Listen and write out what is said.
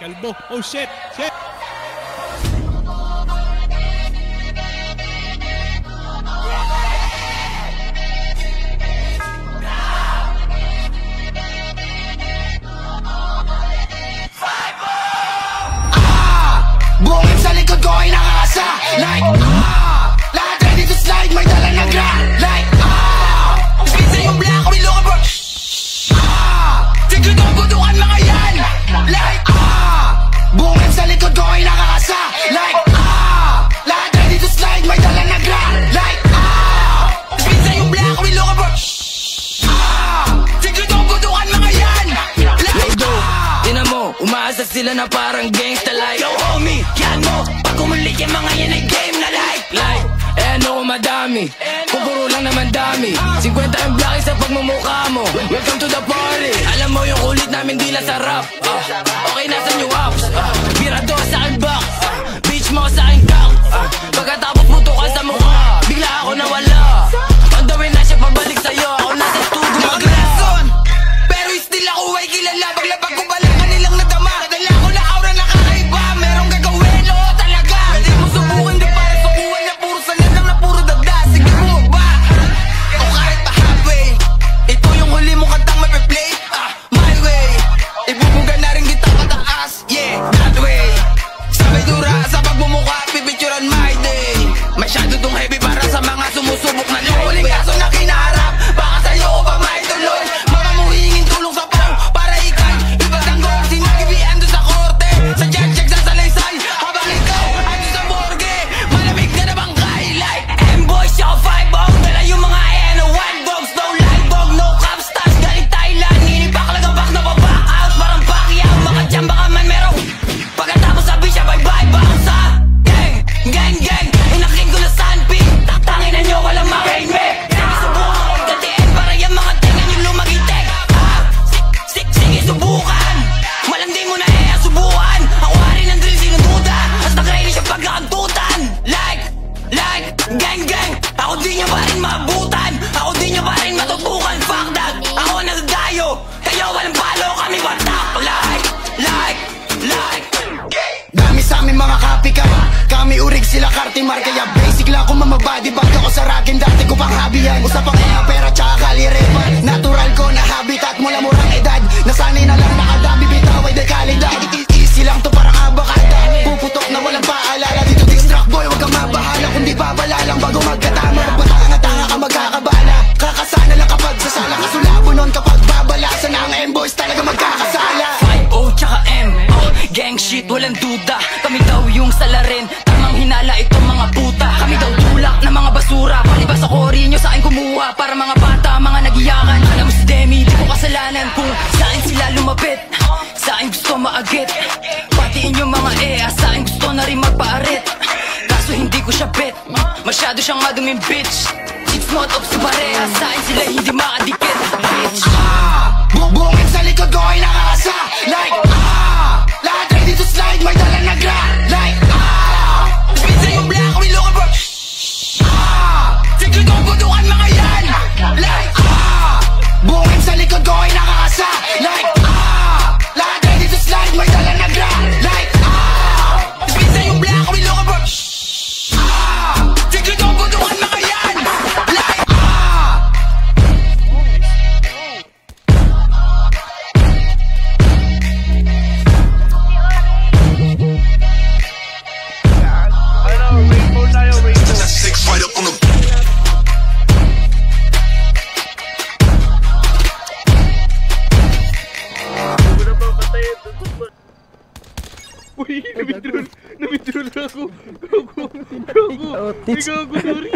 Kalbo. Oh shit! Shit! Bungit sa likod ko ay nakakasa. Like lahat ready to slide, may dala na gra. Like spin yung black, we look bro. Tigil ko butukan mga yan. Like bungit sa likod ko ay nakakasa. Like lahat ready to slide, may dala na gra. Like spin yung black, we look bro. Tigil ko butukan mga yan. Like tinan mo, umaasa sila na parang gangsta like yo homie, yan mo, pag umulit yung mga yan ay game na like eh ano kung madami, kung puro lang naman dami 50 yung blaki sa pagmumukha mo. Welcome to the party. Alam mo yung kulit namin di lang sarap. Okay, nasan yung apps? Birado sa akin box, bitch mo sa akin count. Pagkatapos puto ka sa mukha, bigla ako nawala. On the way na siya pabalik sa'yo, ako nasa studio maglason. Pero still ako ay kilala. Paglapag ko pala kanilang nadama. Nadala ko na aura na kakaiba. Merong gagawin, oo talaga. Pwede mo subukan, di para sukuhan na puro sanay lang na puro dagda. Sige bumaba o kahit pa halfway. Ito yung huli mong kantang mape-play. My way, ibubuga na rin kita pataas. Yeah, that way. Sabay dura sa pagmumukha, pipicturan my day. Masyado tong heavy para sa mga sumusubok na yung huling kaso na kinaharap. Baka sa'yo ko pa maituloy. Mga muhingin tulong sa pong para ikay ipatanggol. Sinagibian doon sa korte, sa check sa salaysay. Habang ikaw ando sa morgue, malamig na na bangkay. Like M-boy, siya 5-0. Dala yung mga eno, one dogs, no live dog, no cap stars. Galing Thailand, ninipak lang ang back na pa-back out. Parang Pacquiao, makachamba ka man meron. Pagkatapos sabi siya bye-bye, bounce ha. Gang, gang, inaking ko na sandpig. Taktangin na nyo, walang makinig. Sige subukan ko katiin para yung mga tenga nyo lumagitek. Sige subukan, malandi mo na subukan. Ako hari ng drill, sinududa. Hasta kayo siya pagkakantutan. Like, gang, gang. Ako di nyo pa rin maabutan. Ako di nyo pa rin matutukan. Fuck that, ako nadadayo. Kayo walang palo, kami watak. Like dami sa amin mga copycat. Kami urig sila kartimar. Kaya basic lang kung mamabody bag ako sa ragin. Dati ko pang hobby yan. Usapang pera tsaka kalirepan. Natural ko na habitat mula murang edad. Nasanay na lang nakadami bitaway de kalidad. Easy lang to parang abakada. Puputok na walang paalala. Dito distract boy, wag kang mabahala. Kundi babala lang bago magkatama. Magpatanga-tanga ka magkakabala. Kakasana lang kapag sasala. Kasulabo nun kapag babalasan na ang M-boys talaga magkakasala. 5-0 tsaka M, gang shit walang duda. Kami daw yung salarin, tamang hinala itong mga puta. Kami daw tulak na mga basura. Palibas sa kori nyo sa akin kumuha. Para mga bata, mga nagiyakan. Alam mo si Demi, di ko kasalanan kung saan sila lumapit. Sa akin gusto maagit, patiin yung mga sa akin gusto na rin magpaarit. Kaso hindi ko siya bet, masyado siyang maduming bitch. It's not up sa pareha, sa akin sila hindi makadikit. Bitch bungit sa likod ko ay nakakasa. Like lahat ready to slide, may dala na gra. Like spin yung black, we look bro. Tigil ko butukan mga yan. Like bungit sa likod ko ay nakakasa. Like lahat ready to slide, may dala na gra. Like spin yung black, we look bro. Tigil ko butukan mga yan. Like Uy, na-withdraw ako. Gago. Gago. Sorry.